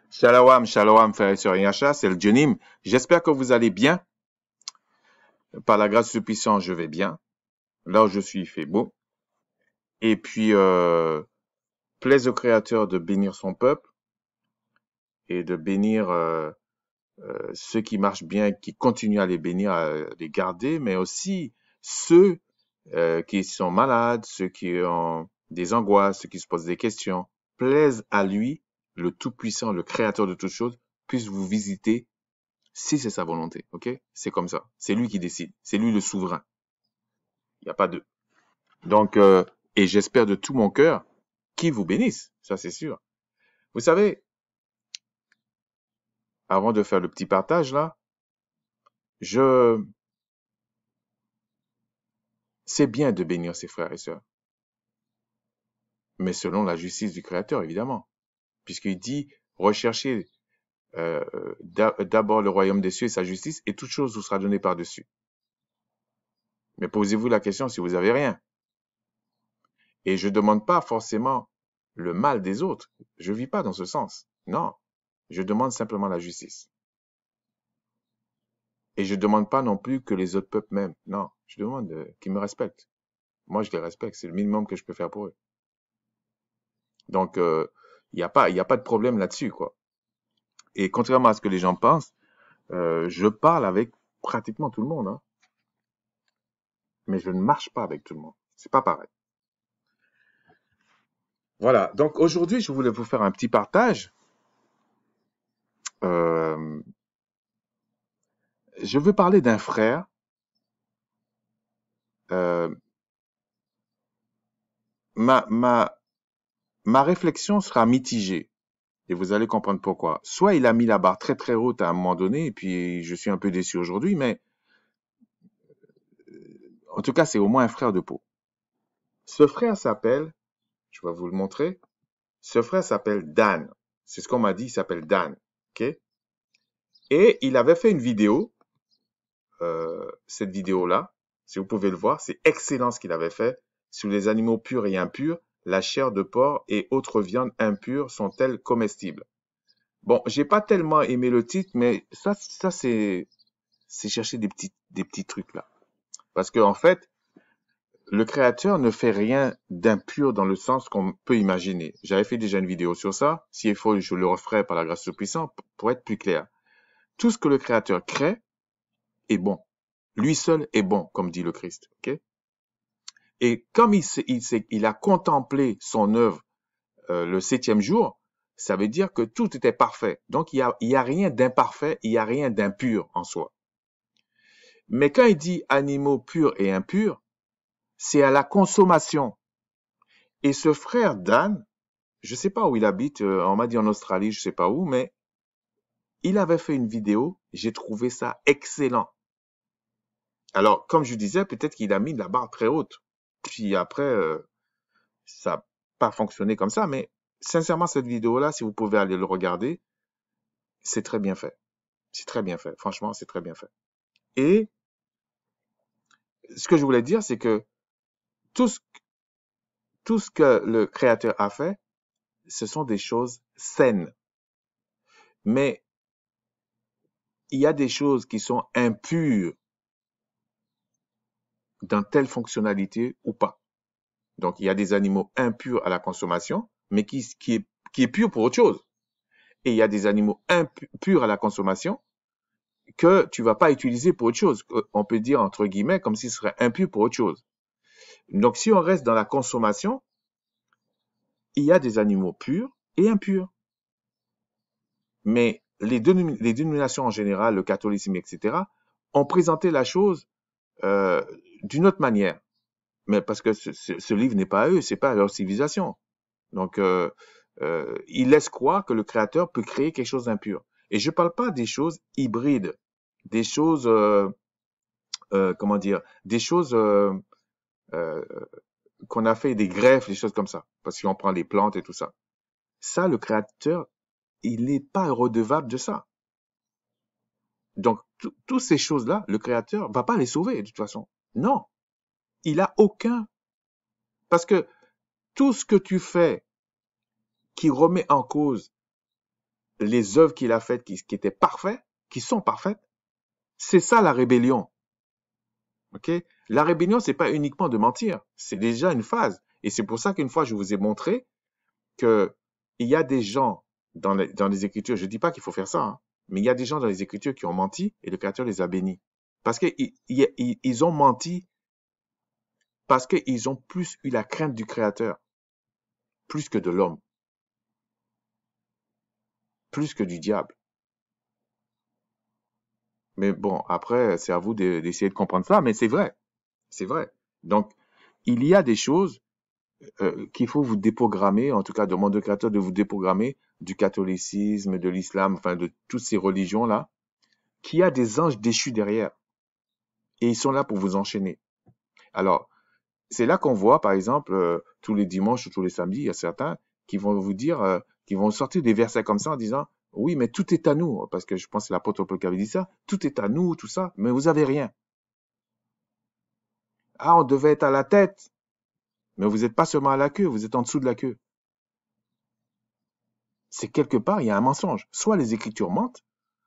Shalom, shalom, frères et sœurs Yacha, c'est le Jenim. J'espère que vous allez bien. Par la grâce du puissant, je vais bien. Là où je suis, il fait beau. Et puis, plaise au Créateur de bénir son peuple et de bénir ceux qui marchent bien, qui continuent à les bénir, à les garder, mais aussi ceux qui sont malades, ceux qui ont des angoisses, ceux qui se posent des questions. Plaise à lui, le Tout-Puissant, le Créateur de toutes choses, puisse vous visiter si c'est sa volonté, ok? C'est comme ça. C'est lui qui décide. C'est lui le souverain. Il n'y a pas deux. Donc, et j'espère de tout mon cœur qu'il vous bénisse. Ça, c'est sûr. Vous savez, avant de faire le petit partage là, c'est bien de bénir ses frères et sœurs. Mais selon la justice du Créateur, évidemment. Puisqu'il dit, recherchez d'abord le royaume des cieux et sa justice, et toute chose vous sera donnée par-dessus. Mais posez-vous la question si vous avez rien. Et je ne demande pas forcément le mal des autres. Je ne vis pas dans ce sens. Non. Je demande simplement la justice. Et je ne demande pas non plus que les autres peuples m'aiment. Non. Je demande qu'ils me respectent. Moi, je les respecte. C'est le minimum que je peux faire pour eux. Donc, il n'y a pas de problème là-dessus, quoi. Et contrairement à ce que les gens pensent, je parle avec pratiquement tout le monde, hein. Mais je ne marche pas avec tout le monde. C'est pas pareil. Voilà. Donc, aujourd'hui, je voulais vous faire un petit partage. Euh, je veux parler d'un frère. Euh, ma réflexion sera mitigée. Et vous allez comprendre pourquoi. Soit il a mis la barre très très haute à un moment donné, et puis je suis un peu déçu aujourd'hui, mais en tout cas, c'est au moins un frère de peau. Ce frère s'appelle, je vais vous le montrer, ce frère s'appelle Dan. C'est ce qu'on m'a dit, il s'appelle Dan. Ok? Et il avait fait une vidéo, cette vidéo-là, si vous pouvez le voir, c'est excellent ce qu'il avait fait. Sur les animaux purs et impurs, la chair de porc et autres viandes impures sont-elles comestibles? Bon, j'ai pas tellement aimé le titre, mais ça c'est chercher des petits trucs là. Parce que en fait, le créateur ne fait rien d'impur dans le sens qu'on peut imaginer. J'avais fait déjà une vidéo sur ça. S'il faut, je le referai par la grâce du puissant pour être plus clair. Tout ce que le créateur crée est bon. Lui seul est bon, comme dit le Christ. Okay? Et comme il a contemplé son œuvre le 7e jour, ça veut dire que tout était parfait. Donc, il y a rien d'imparfait, il y a rien d'impur en soi. Mais quand il dit animaux purs et impurs, c'est à la consommation. Et ce frère Dan, je sais pas où il habite, on m'a dit en Australie, je sais pas où, mais il avait fait une vidéo, j'ai trouvé ça excellent. Alors, comme je disais, peut-être qu'il a mis la barre très haute. Puis après, ça n'a pas fonctionné comme ça, mais sincèrement, cette vidéo-là, si vous pouvez aller le regarder, c'est très bien fait. C'est très bien fait. Franchement, c'est très bien fait. Et ce que je voulais dire, c'est que tout ce, tout ce que le créateur a fait, ce sont des choses saines. Mais il y a des choses qui sont impures dans telle fonctionnalité ou pas. Donc, il y a des animaux impurs à la consommation, mais qui est pur pour autre chose. Et il y a des animaux impurs à la consommation que tu vas pas utiliser pour autre chose. On peut dire, entre guillemets, comme s'il serait impur pour autre chose. Donc, si on reste dans la consommation, il y a des animaux purs et impurs. Mais les dénominations en général, le catholicisme, etc., ont présenté la chose d'une autre manière. Mais parce que ce livre n'est pas à eux, c'est pas à leur civilisation. Donc, ils laissent croire que le créateur peut créer quelque chose d'impur. Et je parle pas des choses hybrides, des choses, comment dire, des choses euh, qu'on a fait des greffes, des choses comme ça, parce qu'on prend les plantes et tout ça. Ça, le créateur, il n'est pas redevable de ça. Donc, toutes ces choses-là, le créateur va pas les sauver de toute façon. Non, il a aucun, parce que tout ce que tu fais qui remet en cause les œuvres qu'il a faites qui étaient parfaites, qui sont parfaites. C'est ça la rébellion. Ok? La rébellion, c'est pas uniquement de mentir. C'est déjà une phase. Et c'est pour ça qu'une fois, je vous ai montré que il y a des gens dans les Écritures, je dis pas qu'il faut faire ça, hein, mais il y a des gens dans les Écritures qui ont menti et le Créateur les a bénis. Parce qu'ils ont menti parce qu'ils ont plus eu la crainte du Créateur, plus que de l'homme, plus que du diable. Mais bon, après, c'est à vous d'essayer de comprendre ça, mais c'est vrai. C'est vrai. Donc, il y a des choses qu'il faut vous déprogrammer, en tout cas demande au Créateur de vous déprogrammer du catholicisme, de l'islam, enfin de toutes ces religions-là, qui a des anges déchus derrière. Et ils sont là pour vous enchaîner. Alors, c'est là qu'on voit, par exemple, tous les dimanches ou tous les samedis, il y a certains qui vont vous dire, qui vont sortir des versets comme ça en disant, oui, mais tout est à nous, parce que je pense que c'est l'apôtre Paul qui avait dit ça, tout est à nous, tout ça, mais vous avez rien. Ah, on devait être à la tête, mais vous n'êtes pas seulement à la queue, vous êtes en dessous de la queue. C'est quelque part, il y a un mensonge. Soit les Écritures mentent,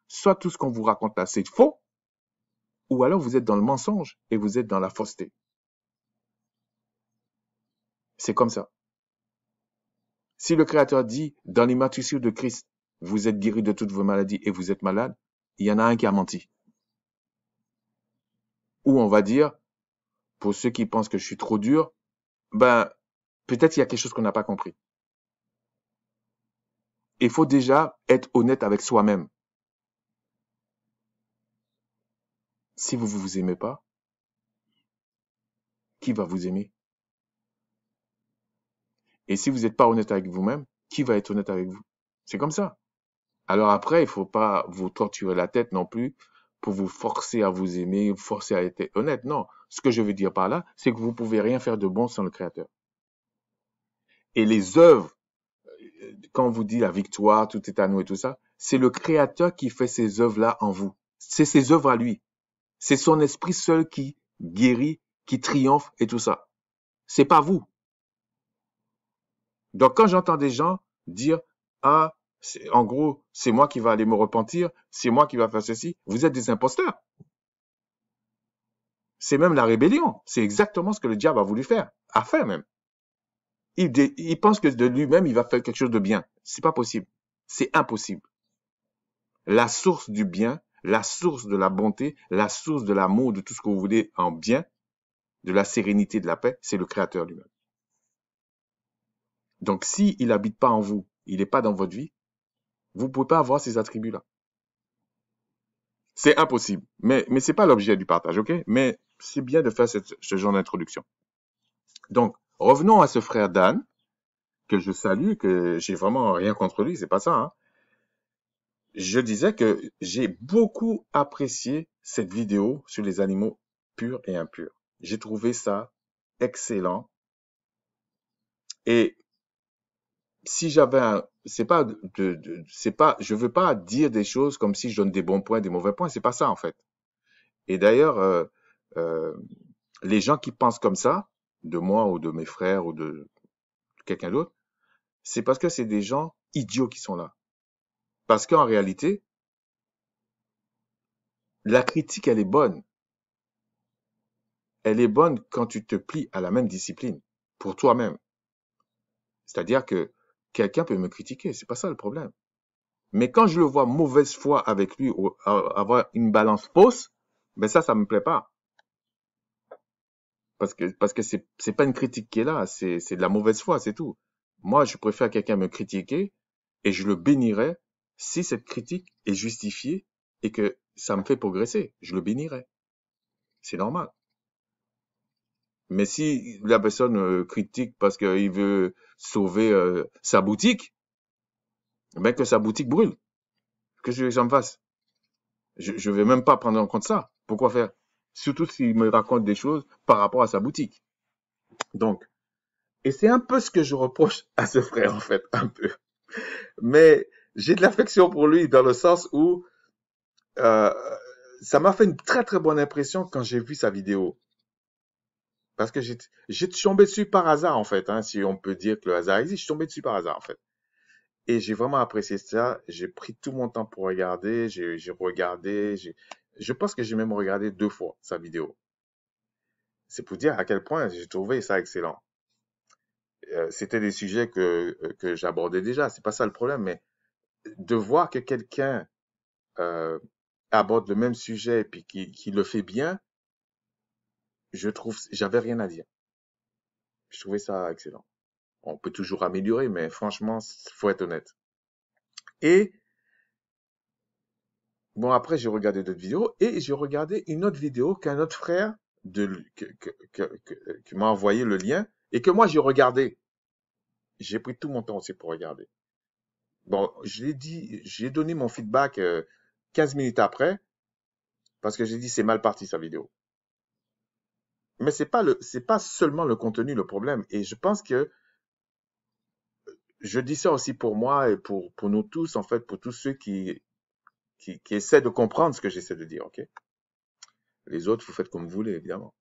soit tout ce qu'on vous raconte là, c'est faux, ou alors vous êtes dans le mensonge et vous êtes dans la fausseté. C'est comme ça. Si le Créateur dit, dans l'immatricule de Christ, vous êtes guéri de toutes vos maladies et vous êtes malade, il y en a un qui a menti. Ou on va dire, pour ceux qui pensent que je suis trop dur, ben, peut-être il y a quelque chose qu'on n'a pas compris. Il faut déjà être honnête avec soi-même. Si vous ne vous aimez pas, qui va vous aimer? Et si vous n'êtes pas honnête avec vous-même, qui va être honnête avec vous? C'est comme ça. Alors après, il faut pas vous torturer la tête non plus pour vous forcer à vous aimer, vous forcer à être honnête. Non. Ce que je veux dire par là, c'est que vous pouvez rien faire de bon sans le Créateur. Et les œuvres, quand on vous dit la victoire, tout est à nous et tout ça, c'est le Créateur qui fait ces œuvres-là en vous. C'est ses œuvres à lui. C'est son esprit seul qui guérit, qui triomphe et tout ça. C'est pas vous. Donc quand j'entends des gens dire, ah, en gros, c'est moi qui va aller me repentir, c'est moi qui va faire ceci, vous êtes des imposteurs. C'est même la rébellion. C'est exactement ce que le diable a voulu faire. A fait même. Il pense que de lui-même, il va faire quelque chose de bien. C'est pas possible. C'est impossible. La source du bien, la source de la bonté, la source de l'amour, de tout ce que vous voulez en bien, de la sérénité, de la paix, c'est le Créateur lui-même. Donc, s'il n'habite pas en vous, il n'est pas dans votre vie, vous ne pouvez pas avoir ces attributs-là. C'est impossible. Mais ce n'est pas l'objet du partage, ok? Mais c'est bien de faire ce genre d'introduction. Donc, revenons à ce frère Dan, que je salue, que j'ai vraiment rien contre lui, c'est pas ça, hein. Je disais que j'ai beaucoup apprécié cette vidéo sur les animaux purs et impurs. J'ai trouvé ça excellent. Et si j'avais c'est pas c'est pas, je veux pas dire des choses comme si je donne des bons points, des mauvais points, c'est pas ça en fait. Et d'ailleurs, euh, les gens qui pensent comme ça, de moi ou de mes frères ou de quelqu'un d'autre, c'est parce que c'est des gens idiots qui sont là. Parce qu'en réalité, la critique, elle est bonne. Elle est bonne quand tu te plies à la même discipline, pour toi-même. C'est-à-dire que quelqu'un peut me critiquer, c'est pas ça le problème. Mais quand je le vois mauvaise foi avec lui ou avoir une balance fausse, ben ça me plaît pas. Parce que c'est pas une critique qui est là, c'est de la mauvaise foi, c'est tout. Moi, je préfère quelqu'un me critiquer et je le bénirai si cette critique est justifiée et que ça me fait progresser. Je le bénirai. C'est normal. Mais si la personne critique parce qu'il veut sauver sa boutique, ben que sa boutique brûle. Que je j'en fasse. Je vais même pas prendre en compte ça. Pourquoi faire? Surtout s'il me raconte des choses par rapport à sa boutique. Donc, et c'est un peu ce que je reproche à ce frère en fait, un peu. Mais j'ai de l'affection pour lui dans le sens où euh, ça m'a fait une très très bonne impression quand j'ai vu sa vidéo. Parce que j'ai tombé dessus par hasard en fait, hein, si on peut dire que le hasard existe, je suis tombé dessus par hasard en fait. Et j'ai vraiment apprécié ça. J'ai pris tout mon temps pour regarder. J'ai regardé. Je pense que j'ai même regardé 2 fois sa vidéo. C'est pour dire à quel point j'ai trouvé ça excellent. C'était des sujets que j'abordais déjà. C'est pas ça le problème, mais de voir que quelqu'un euh, aborde le même sujet et puis qui le fait bien, j'avais rien à dire. Je trouvais ça excellent. On peut toujours améliorer, mais franchement, faut être honnête. Et bon, après, j'ai regardé d'autres vidéos et j'ai regardé une autre vidéo qu'un autre frère qui m'a envoyé le lien et que moi j'ai regardé. J'ai pris tout mon temps aussi pour regarder. Bon, je l'ai dit, j'ai donné mon feedback 15 minutes après parce que j'ai dit c'est mal parti sa vidéo. Mais c'est pas seulement le contenu le problème. Et je pense que je dis ça aussi pour moi et pour nous tous, en fait, pour tous ceux qui essaient de comprendre ce que j'essaie de dire, ok? Les autres, vous faites comme vous voulez, évidemment.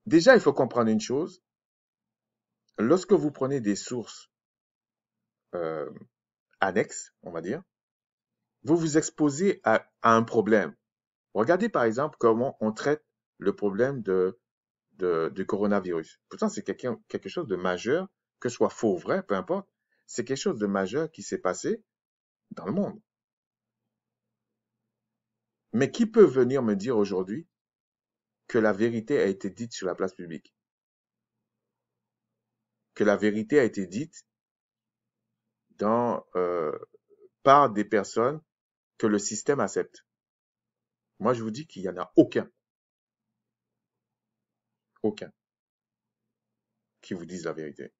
Déjà, il faut comprendre une chose. Lorsque vous prenez des sources euh, annexes, on va dire, vous vous exposez à un problème. Regardez par exemple comment on traite le problème du coronavirus. Pourtant, c'est quelque chose de majeur, que ce soit faux ou vrai, peu importe. C'est quelque chose de majeur qui s'est passé dans le monde. Mais qui peut venir me dire aujourd'hui que la vérité a été dite sur la place publique? Que la vérité a été dite dans, par des personnes que le système accepte? Moi, je vous dis qu'il n'y en a aucun qui vous dise la vérité.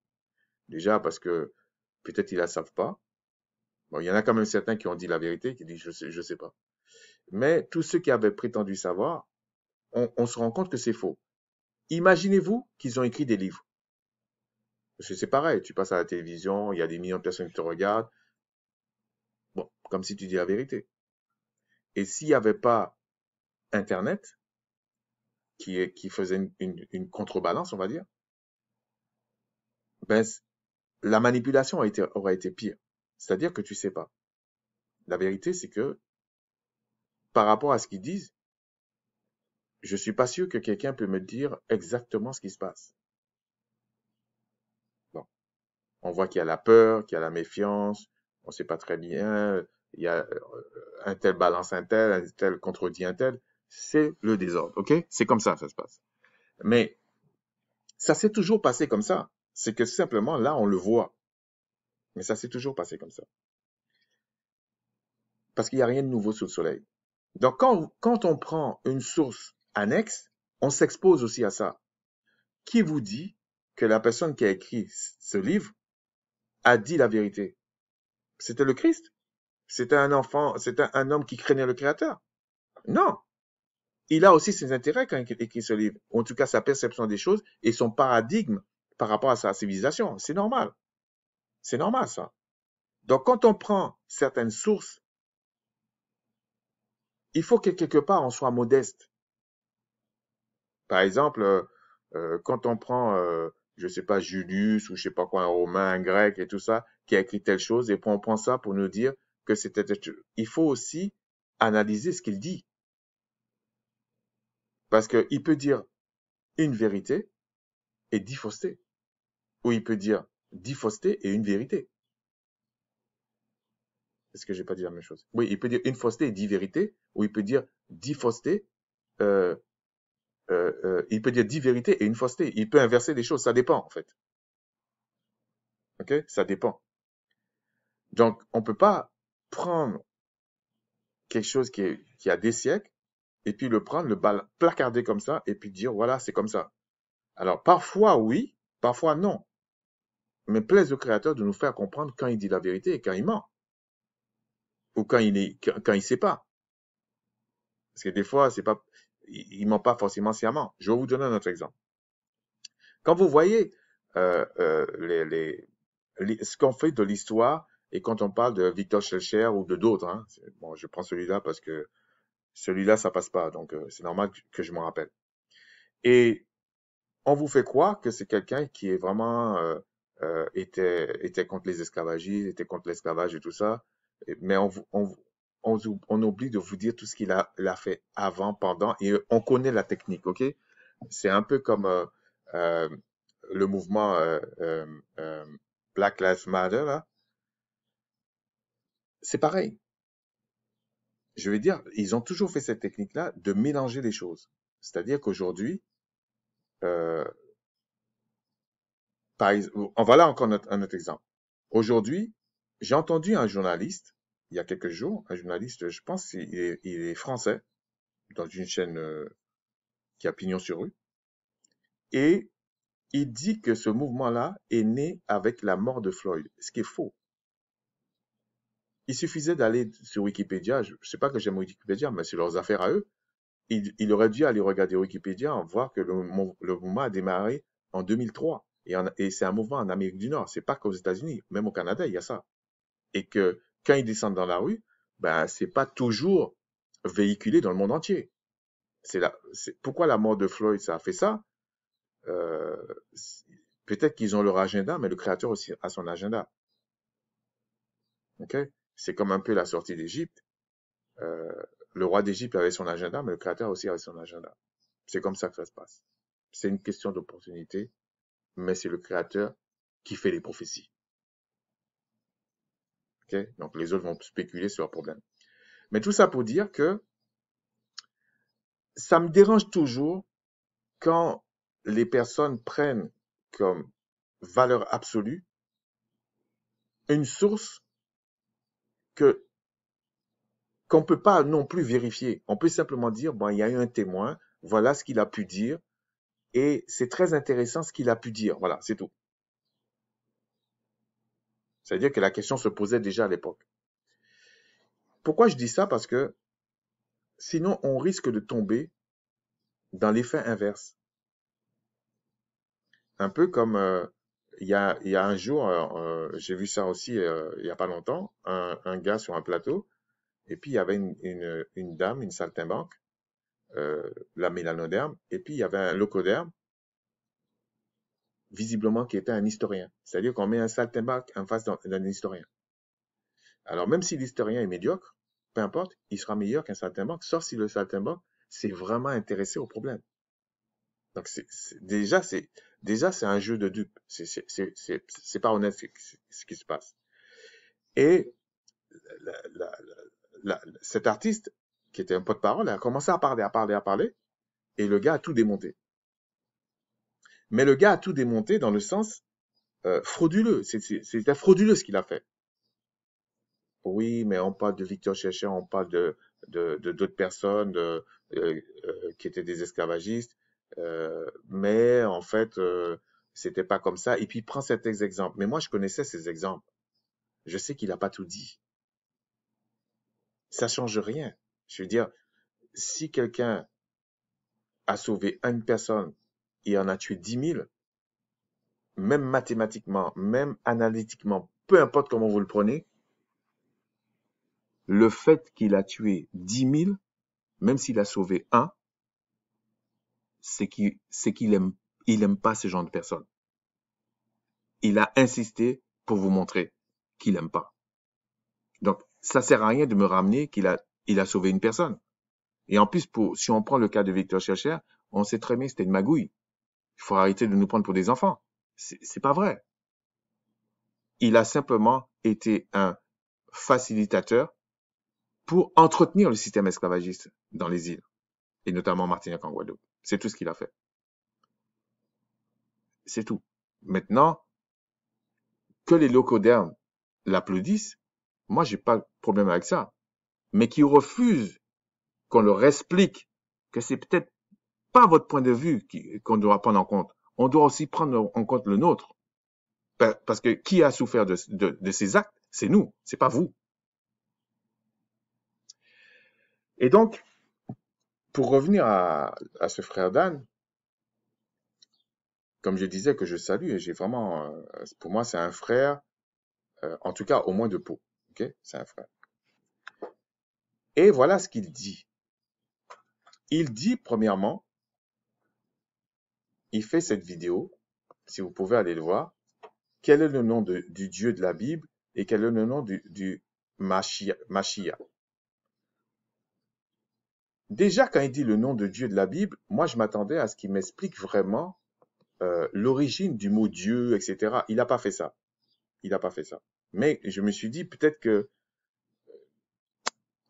Déjà parce que peut-être ils la savent pas. Bon, il y en a quand même certains qui ont dit la vérité, qui disent je sais pas. Mais tous ceux qui avaient prétendu savoir, on se rend compte que c'est faux. Imaginez-vous qu'ils ont écrit des livres. Parce que c'est pareil, tu passes à la télévision, il y a des millions de personnes qui te regardent. Bon, comme si tu dis la vérité. Et s'il n'y avait pas Internet, qui faisait une contrebalance, on va dire, ben, la manipulation aurait été pire. C'est-à-dire que tu sais pas. La vérité, c'est que par rapport à ce qu'ils disent, je suis pas sûr que quelqu'un peut me dire exactement ce qui se passe. Bon, on voit qu'il y a la peur, qu'il y a la méfiance, on sait pas très bien, il y a un tel balance un tel contredit un tel. C'est le désordre, ok? C'est comme ça se passe. Mais ça s'est toujours passé comme ça. C'est que simplement là, on le voit. Mais ça s'est toujours passé comme ça. Parce qu'il n'y a rien de nouveau sous le soleil. Donc, quand on prend une source annexe, on s'expose aussi à ça. Qui vous dit que la personne qui a écrit ce livre a dit la vérité? C'était le Christ? C'était un enfant, c'était un homme qui craignait le Créateur? Non. Il a aussi ses intérêts quand il écrit ce livre. En tout cas, sa perception des choses et son paradigme par rapport à sa civilisation. C'est normal. C'est normal, ça. Donc, quand on prend certaines sources, il faut que quelque part on soit modeste. Par exemple, quand on prend, je sais pas, Julius ou je sais pas quoi, un romain, un grec et tout ça, qui a écrit telle chose, et puis on prend ça pour nous dire que c'était... Il faut aussi analyser ce qu'il dit. Parce qu'il peut dire une vérité et 10 faussetés. Ou il peut dire 10 faussetés et une vérité. Est-ce que j'ai pas dit la même chose? Oui, il peut dire une fausseté et 10 vérités, ou il peut dire 10 faussetés, euh, il peut dire 10 vérités et une fausseté. Il peut inverser les choses, ça dépend en fait. Ok? Ça dépend. Donc, on peut pas prendre quelque chose qui a des siècles et puis le prendre, placarder comme ça et puis dire voilà, c'est comme ça. Alors, parfois oui, parfois non. Mais plaise au Créateur de nous faire comprendre quand il dit la vérité et quand il ment. Ou quand il sait pas. Parce que des fois, c'est pas, il ment pas forcément sciemment. Je vais vous donner un autre exemple. Quand vous voyez ce qu'on fait de l'histoire et quand on parle de Victor Schellcher ou de d'autres, hein, bon, je prends celui-là parce que celui-là, ça passe pas, donc c'est normal que je m'en rappelle. Et on vous fait croire que c'est quelqu'un qui est vraiment était contre les esclavagistes, était contre l'esclavage et tout ça. Mais on oublie de vous dire tout ce il a fait avant, pendant, et on connaît la technique, ok? C'est un peu comme euh, le mouvement euh, Black Lives Matter, là. C'est pareil. Je veux dire, ils ont toujours fait cette technique-là de mélanger les choses. C'est-à-dire qu'aujourd'hui, euh, voilà encore un autre exemple. Aujourd'hui, j'ai entendu un journaliste, il y a quelques jours, un journaliste, je pense il est français, dans une chaîne qui a pignon sur rue, et il dit que ce mouvement-là est né avec la mort de Floyd, ce qui est faux. Il suffisait d'aller sur Wikipédia, je ne sais pas que j'aime Wikipédia, mais c'est leurs affaires à eux. Il aurait dû aller regarder Wikipédia, voir que le mouvement a démarré en 2003. Et c'est un mouvement en Amérique du Nord, c'est pas qu'aux États-Unis, même au Canada, il y a ça. Et que quand ils descendent dans la rue, ben, c'est pas toujours véhiculé dans le monde entier. Pourquoi la mort de Floyd, ça a fait ça? Euh, Peut-être qu'ils ont leur agenda, mais le créateur aussi a son agenda. Ok? C'est comme un peu la sortie d'Égypte. Euh, le roi d'Égypte avait son agenda, mais le créateur aussi avait son agenda. C'est comme ça que ça se passe. C'est une question d'opportunité, mais c'est le créateur qui fait les prophéties. Ok? Donc les autres vont spéculer sur leurs problèmes. Mais tout ça pour dire que ça me dérange toujours quand les personnes prennent comme valeur absolue une source que qu'on ne peut pas non plus vérifier. On peut simplement dire, bon, il y a eu un témoin, voilà ce qu'il a pu dire, et c'est très intéressant ce qu'il a pu dire. Voilà, c'est tout. C'est-à-dire que la question se posait déjà à l'époque. Pourquoi je dis ça? Parce que sinon, on risque de tomber dans l'effet inverse. Un peu comme il y a un jour, j'ai vu ça aussi il n'y a pas longtemps, un gars sur un plateau, et puis il y avait une dame, une saltimbanque, la mélanoderme, et puis il y avait un locoderme, visiblement qui était un historien. C'est-à-dire qu'on met un saltimbanque en face d'un historien. Alors même si l'historien est médiocre, peu importe, il sera meilleur qu'un saltimbanque, sauf si le saltimbanque s'est vraiment intéressé au problème. Donc déjà c'est un jeu de dupes. C'est pas honnête ce qui se passe. Et la- la- cet artiste qui était un porte-parole a commencé à parler, et le gars a tout démonté. Mais le gars a tout démonté dans le sens frauduleux. C'était frauduleux ce qu'il a fait. Oui, mais on parle de Victor Schœlcher, on parle de d'autres personnes qui étaient des esclavagistes, mais en fait, c'était pas comme ça. Et puis, il prend cet exemple. Mais moi, je connaissais ces exemples. Je sais qu'il n'a pas tout dit. Ça change rien. Je veux dire, si quelqu'un a sauvé une personne et en a tué 10 000, même mathématiquement, même analytiquement, peu importe comment vous le prenez, le fait qu'il a tué 10 000, même s'il a sauvé un, c'est qu'il aime pas ce genre de personnes. Il a insisté pour vous montrer qu'il aime pas. Donc, ça sert à rien de me ramener il a sauvé une personne. Et en plus, si on prend le cas de Victor Schœlcher, on sait très bien que c'était une magouille. Il faut arrêter de nous prendre pour des enfants. C'est pas vrai. Il a simplement été un facilitateur pour entretenir le système esclavagiste dans les îles, et notamment Martinique en Guadeloupe. C'est tout ce qu'il a fait. C'est tout. Maintenant, que les locodermes l'applaudissent, moi, j'ai pas de problème avec ça. Mais qu'ils refusent qu'on leur explique que c'est peut-être pas votre point de vue qu'on doit prendre en compte. On doit aussi prendre en compte le nôtre. Parce que qui a souffert de ces actes? C'est nous, c'est pas vous. Et donc, pour revenir à ce frère Dan, comme je disais que je salue, et j'ai vraiment, pour moi, c'est un frère, en tout cas, au moins de peau. Ok? C'est un frère. Et voilà ce qu'il dit. Il dit, premièrement, il fait cette vidéo, si vous pouvez aller le voir, quel est le nom du Dieu de la Bible et quel est le nom du Mashiach. Déjà, quand il dit le nom de Dieu de la Bible, moi, je m'attendais à ce qu'il m'explique vraiment l'origine du mot Dieu, etc. Il n'a pas fait ça. Il n'a pas fait ça. Mais je me suis dit, peut-être que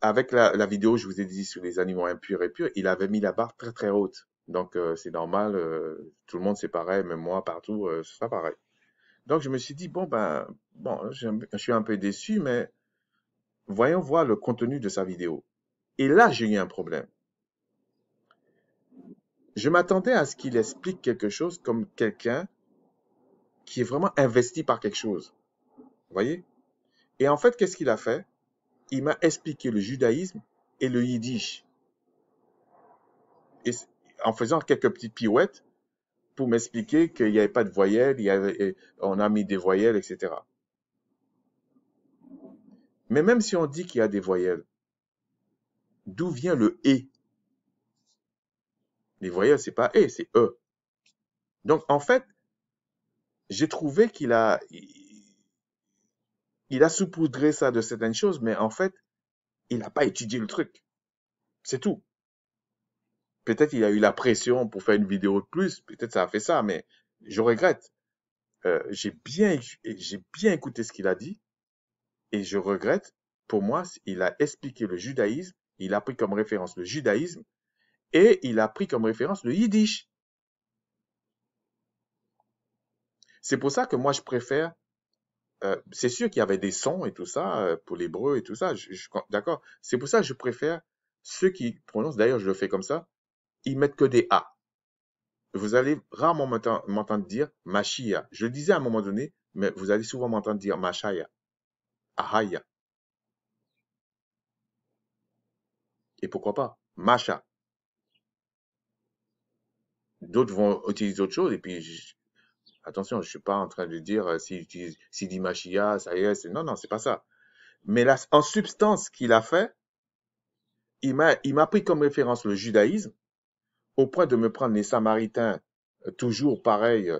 avec la vidéo, je vous ai dit sur les animaux impurs et purs, il avait mis la barre très très haute. Donc, c'est normal, tout le monde c'est pareil, même moi, partout, c'est pas pareil. Donc, je me suis dit, bon, je suis un peu déçu, mais voyons voir le contenu de sa vidéo. Et là, j'ai eu un problème. Je m'attendais à ce qu'il explique quelque chose comme quelqu'un qui est vraiment investi par quelque chose. Vous voyez? Et en fait, qu'est-ce qu'il a fait? Il m'a expliqué le judaïsme et le yiddish. Et en faisant quelques petites pirouettes pour m'expliquer qu'il n'y avait pas de voyelles, on a mis des voyelles, etc. Mais même si on dit qu'il y a des voyelles, d'où vient le « et » ? Les voyelles, c'est pas « et », c'est « e ». Donc, en fait, j'ai trouvé qu'il a saupoudré ça de certaines choses, mais en fait, il n'a pas étudié le truc. C'est tout. Peut-être il a eu la pression pour faire une vidéo de plus, peut-être ça a fait ça, mais je regrette. J'ai bien écouté ce qu'il a dit et je regrette. Pour moi, il a expliqué le judaïsme, il a pris comme référence le judaïsme et il a pris comme référence le yiddish. C'est pour ça que moi je préfère. C'est sûr qu'il y avait des sons et tout ça pour l'hébreu et tout ça, d'accord. C'est pour ça que je préfère ceux qui prononcent, d'ailleurs je le fais comme ça, ils mettent que des A. Vous allez rarement m'entendre dire Machia. Je le disais à un moment donné, mais vous allez souvent m'entendre dire Machaya, Ahaya. Et pourquoi pas Macha. D'autres vont utiliser autre chose et puis attention, je suis pas en train de dire s'il dit Machia, ça y est, non, c'est pas ça. Mais là, en substance, ce qu'il a fait, il m'a pris comme référence le judaïsme au point de me prendre les Samaritains toujours pareil,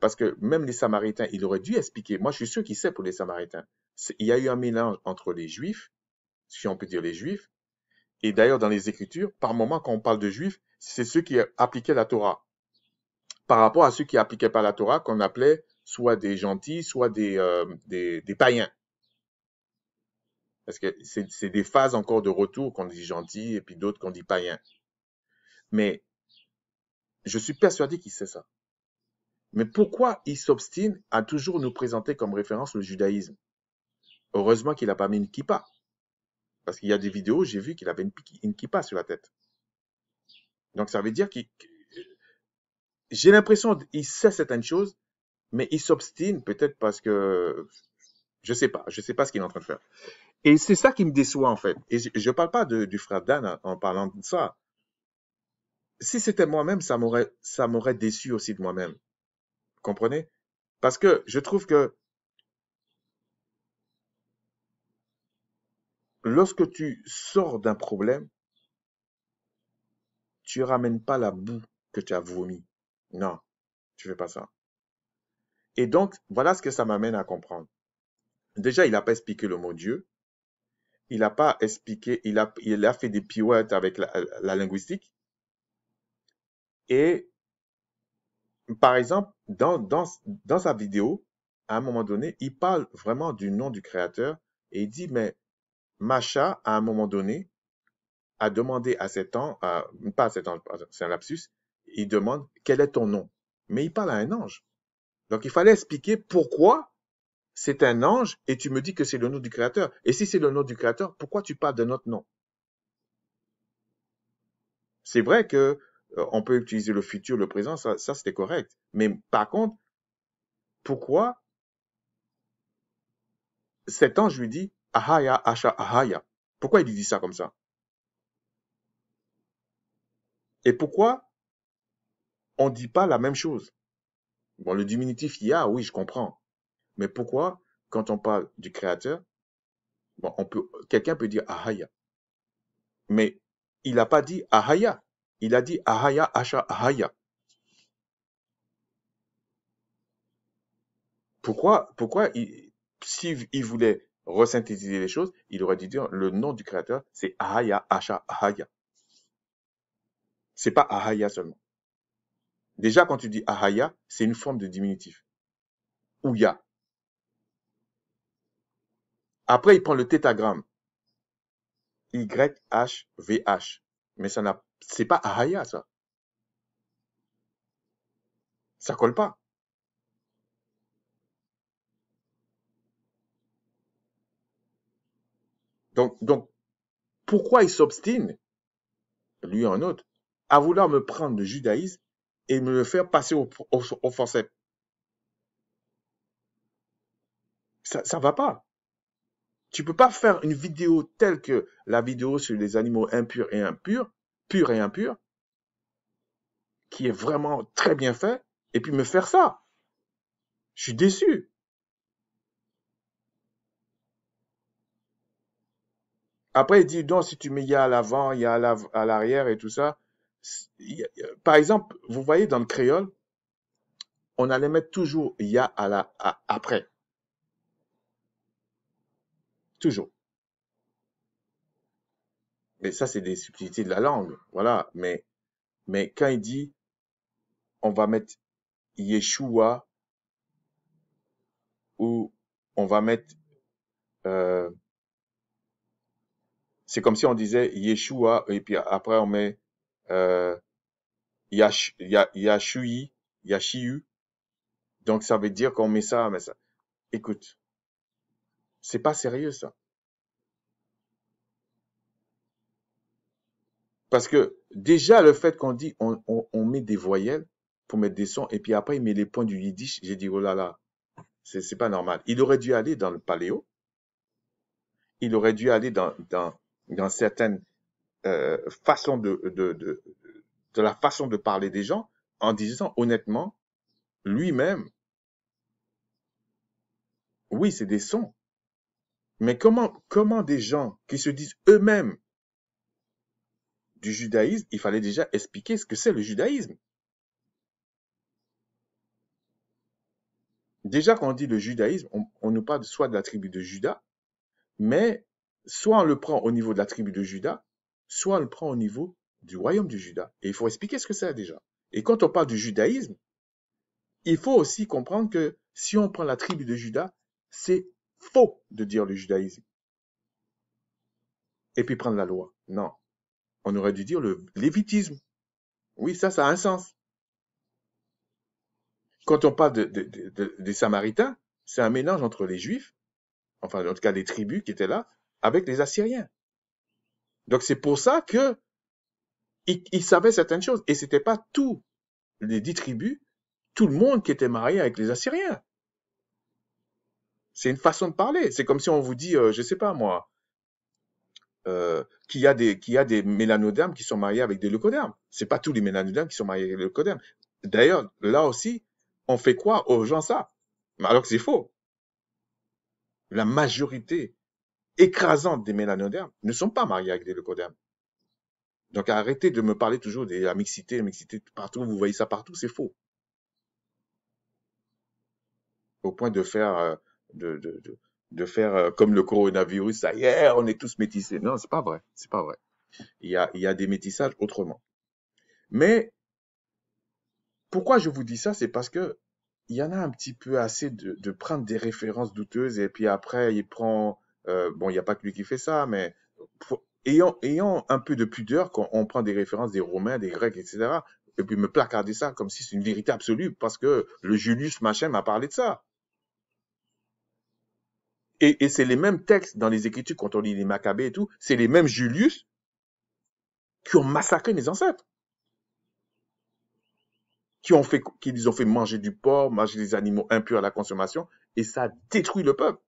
parce que même les Samaritains, il aurait dû expliquer. Moi, je suis sûr qu'il sait pour les Samaritains. Il y a eu un mélange entre les Juifs, si on peut dire les Juifs, et d'ailleurs dans les Écritures, par moment, quand on parle de Juifs, c'est ceux qui appliquaient la Torah. Par rapport à ceux qui appliquaient pas la Torah, qu'on appelait soit des gentils, soit des païens. Parce que c'est des phases encore de retour qu'on dit gentils et puis d'autres qu'on dit païens. Mais je suis persuadé qu'il sait ça. Mais pourquoi il s'obstine à toujours nous présenter comme référence le judaïsme? Heureusement qu'il n'a pas mis une kippa. Parce qu'il y a des vidéos, j'ai vu qu'il avait une kippa sur la tête. Donc ça veut dire j'ai l'impression qu'il sait certaines choses, mais il s'obstine peut-être parce que je sais pas ce qu'il est en train de faire. Et c'est ça qui me déçoit en fait. Et je parle pas du frère Dan en parlant de ça. Si c'était moi-même, ça m'aurait déçu aussi de moi-même. Vous comprenez? Parce que je trouve que lorsque tu sors d'un problème, tu ramènes pas la boue que tu as vomi. Non, tu fais pas ça. Et donc, voilà ce que ça m'amène à comprendre. Déjà, il n'a pas expliqué le mot Dieu. Il n'a pas expliqué, il a fait des pirouettes avec la linguistique. Et, par exemple, dans sa vidéo, à un moment donné, il parle vraiment du nom du créateur et il dit, mais Macha, à un moment donné, a demandé à cet ange, pas à cet ange, c'est un lapsus, il demande, quel est ton nom? Mais il parle à un ange. Donc, il fallait expliquer pourquoi c'est un ange et tu me dis que c'est le nom du créateur. Et si c'est le nom du créateur, pourquoi tu parles de notre nom? C'est vrai que on peut utiliser le futur, le présent, ça c'était correct. Mais par contre, pourquoi cet ange lui dit Ahaya, Asha, Ahaya? Pourquoi il lui dit ça comme ça? Et pourquoi on ne dit pas la même chose? Bon, le diminutif ya, oui, je comprends. Mais pourquoi, quand on parle du créateur, bon, quelqu'un peut dire Ahaya. Mais il n'a pas dit Ahaya. Il a dit Ahaya, Asha, Ahaya. Pourquoi s'il voulait resynthétiser les choses, il aurait dû dire le nom du créateur, c'est Ahaya, Asha, Ahaya. C'est pas Ahaya seulement. Déjà, quand tu dis Ahaya, c'est une forme de diminutif. Ouya. Après, il prend le tétagramme. YHVH. Mais c'est pas Ahaya, ça. Ça colle pas. Donc, pourquoi il s'obstine, lui en autre, à vouloir me prendre le judaïsme et me le faire passer au forceps? Ça va pas. Tu peux pas faire une vidéo telle que la vidéo sur les animaux impurs et impurs, purs et impurs, qui est vraiment très bien fait, et puis me faire ça. Je suis déçu. Après, il dit, non, si tu mets il y a à l'avant, il y a à l'arrière et tout ça. Par exemple, vous voyez dans le créole, on allait mettre toujours il y a après. Toujours. Mais ça, c'est des subtilités de la langue. Voilà. Mais quand il dit, on va mettre Yeshua ou on va mettre, euh, c'est comme si on disait Yeshua et puis après on met euh, Yashui, Yashiu. Donc ça veut dire qu'on met ça, mais ça. Écoute, c'est pas sérieux ça. Parce que déjà le fait qu'on dit on met des voyelles pour mettre des sons et puis après il met les points du yiddish, j'ai dit oh là là, c'est pas normal. Il aurait dû aller dans le paléo, il aurait dû aller dans certaines façons de la façon de parler des gens en disant honnêtement, lui-même, oui, c'est des sons. Mais comment des gens qui se disent eux-mêmes du judaïsme, il fallait déjà expliquer ce que c'est le judaïsme. Déjà, quand on dit le judaïsme, on nous parle soit de la tribu de Juda, mais soit on le prend au niveau de la tribu de Juda, soit on le prend au niveau du royaume du Juda. Et il faut expliquer ce que c'est déjà. Et quand on parle du judaïsme, il faut aussi comprendre que si on prend la tribu de Juda, c'est faux de dire le judaïsme. Et puis prendre la loi. Non. On aurait dû dire le lévitisme. Oui, ça a un sens. Quand on parle des Samaritains, c'est un mélange entre les Juifs, enfin en tout cas les tribus qui étaient là, avec les Assyriens. Donc c'est pour ça que ils savaient certaines choses. Et c'était pas tous les 10 tribus, tout le monde qui était marié avec les Assyriens. C'est une façon de parler. C'est comme si on vous dit, je sais pas moi, qu'il y a des mélanodermes qui sont mariés avec des leucodermes. C'est pas tous les mélanodermes qui sont mariés avec des leucodermes. D'ailleurs, là aussi, on fait croire aux gens ça. Alors que c'est faux. La majorité écrasante des mélanodermes ne sont pas mariés avec des leucodermes. Donc arrêtez de me parler toujours de la mixité partout, vous voyez ça partout, c'est faux. Au point de faire, de, de, de, de faire comme le coronavirus, ça y est, on est tous métissés. Non, c'est pas vrai, c'est pas vrai. Il y a des métissages autrement. Mais pourquoi je vous dis ça, c'est parce que il y en a un petit peu assez de prendre des références douteuses et puis après il prend, bon, il n'y a pas que lui qui fait ça, mais ayant un peu de pudeur quand on prend des références des Romains, des Grecs, etc. Et puis me placarder ça comme si c'est une vérité absolue parce que le Julius machin m'a parlé de ça. Et c'est les mêmes textes dans les Écritures quand on lit les Maccabées et tout, c'est les mêmes Julius qui ont massacré mes ancêtres, qui les ont fait manger du porc, manger des animaux impurs à la consommation, et ça détruit le peuple.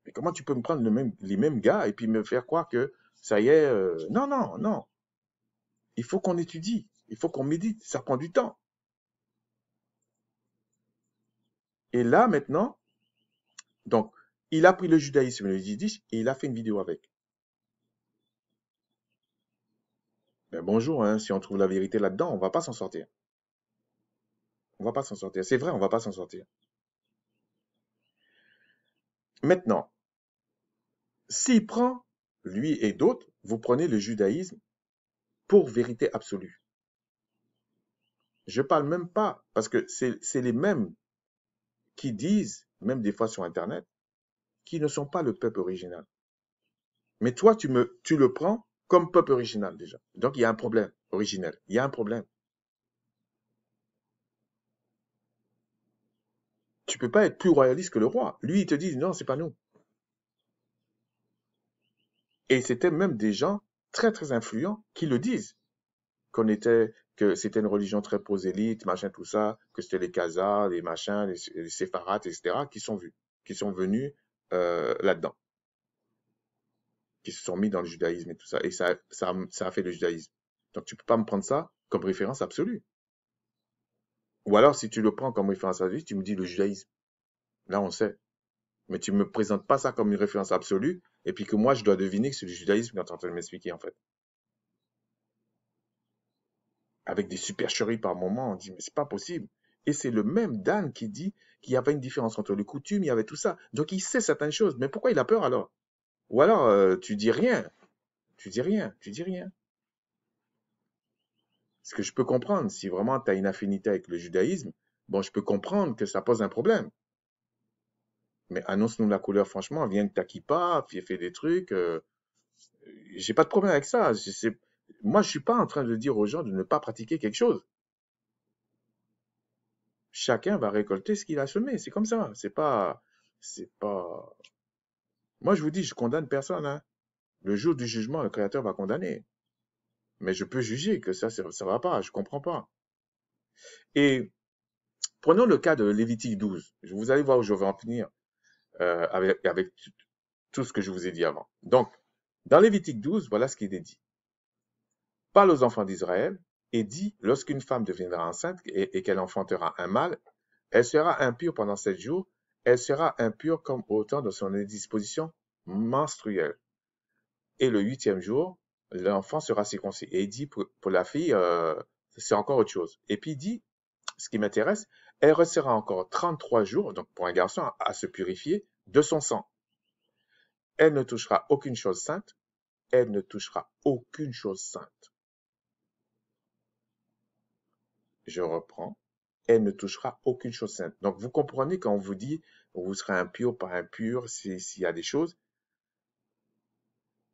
Mais comment tu peux me prendre les mêmes gars et puis me faire croire que ça y est, non, non, non. Il faut qu'on étudie, il faut qu'on médite, ça prend du temps. Et là, maintenant, donc, il a pris le judaïsme et le yiddish et il a fait une vidéo avec. Ben bonjour, hein, si on trouve la vérité là-dedans, on va pas s'en sortir. On va pas s'en sortir. C'est vrai, on va pas s'en sortir. Maintenant, s'il prend, lui et d'autres, vous prenez le judaïsme pour vérité absolue. Je parle même pas, parce que c'est les mêmes qui disent, même des fois sur Internet, qui ne sont pas le peuple original. Mais toi, tu le prends comme peuple original déjà. Donc, il y a un problème originel. Il y a un problème. Tu peux pas être plus royaliste que le roi. Lui, il te dit, non, c'est pas nous. Et c'était même des gens très, très influents qui le disent. Que c'était une religion très prosélyte, machin, tout ça, que c'était les Khazars, les machins, les séfarades, etc., qui sont venus là-dedans, qui se sont mis dans le judaïsme et tout ça. Et ça a fait le judaïsme. Donc, tu peux pas me prendre ça comme référence absolue. Ou alors, si tu le prends comme référence absolue, tu me dis le judaïsme. Là, on sait. Mais tu me présentes pas ça comme une référence absolue, et puis que moi, je dois deviner que c'est le judaïsme quand tu es en train de m'expliquer, en fait. Avec des supercheries par moment, on dit, mais c'est pas possible. Et c'est le même Dan qui dit qu'il y avait une différence entre les coutumes, il y avait tout ça. Donc, il sait certaines choses. Mais pourquoi il a peur alors? Ou alors, tu dis rien. Tu dis rien. Tu dis rien. Ce que je peux comprendre, si vraiment tu as une affinité avec le judaïsme, bon, je peux comprendre que ça pose un problème. Mais annonce-nous la couleur, franchement, viens que t'as pas, fais des trucs. J'ai pas de problème avec ça. Moi, je suis pas en train de dire aux gens de ne pas pratiquer quelque chose. Chacun va récolter ce qu'il a semé. C'est comme ça. C'est pas. Moi, je vous dis, je condamne personne, hein. Le jour du jugement, le Créateur va condamner. Mais je peux juger que ça va pas. Je comprends pas. Et prenons le cas de Lévitique 12. Vous allez voir où je vais en finir avec tout ce que je vous ai dit avant. Donc, dans Lévitique 12, voilà ce qu'il est dit. Parle aux enfants d'Israël et dit, lorsqu'une femme deviendra enceinte et qu'elle enfantera un mâle, elle sera impure pendant 7 jours, elle sera impure comme au temps de son indisposition menstruelle. Et le 8e jour, l'enfant sera circoncis. Et il dit pour la fille, c'est encore autre chose. Et puis il dit, ce qui m'intéresse, elle restera encore 33 jours, donc pour un garçon, à se purifier de son sang. Elle ne touchera aucune chose sainte, elle ne touchera aucune chose sainte. Je reprends. Elle ne touchera aucune chose sainte. Donc, vous comprenez quand on vous dit, vous serez impur, pas impur, s'il y a des choses,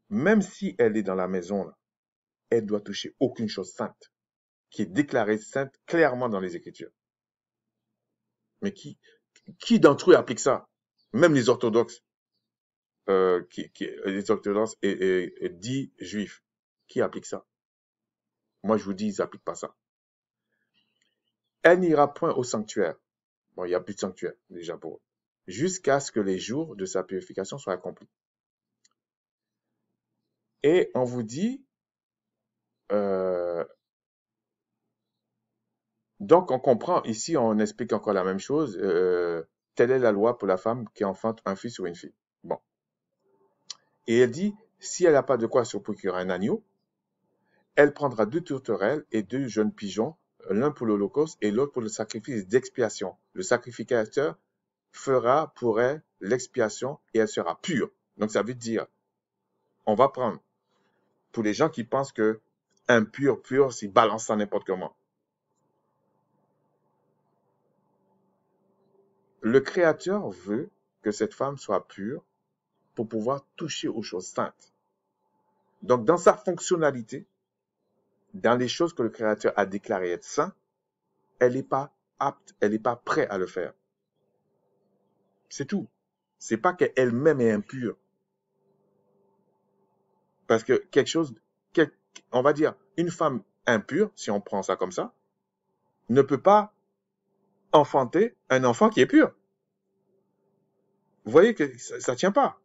même si elle est dans la maison, là, elle doit toucher aucune chose sainte, qui est déclarée sainte clairement dans les Écritures. Mais qui d'entre eux applique ça? Même les orthodoxes, les orthodoxes et dits juifs, qui appliquent ça? Moi, je vous dis, ils n'appliquent pas ça. Elle n'ira point au sanctuaire. Bon, il n'y a plus de sanctuaire, déjà pour eux. Jusqu'à ce que les jours de sa purification soient accomplis. Et on vous dit, donc on comprend, ici on explique encore la même chose, telle est la loi pour la femme qui enfante un fils ou une fille. Bon. Et elle dit, si elle n'a pas de quoi se procurer un agneau, elle prendra 2 tourterelles et 2 jeunes pigeons, l'un pour l'holocauste et l'autre pour le sacrifice d'expiation. Le sacrificateur fera pour elle l'expiation et elle sera pure. Donc ça veut dire, on va prendre, pour les gens qui pensent que impur, pur, c'est balance ça n'importe comment. Le Créateur veut que cette femme soit pure pour pouvoir toucher aux choses saintes. Donc, dans sa fonctionnalité, dans les choses que le Créateur a déclarées être saintes, elle n'est pas apte, elle n'est pas prête à le faire. C'est tout. C'est pas qu'elle-même est impure. Parce que quelque chose, on va dire, une femme impure, si on prend ça comme ça, ne peut pas enfanter un enfant qui est pur. Vous voyez que ça ne tient pas.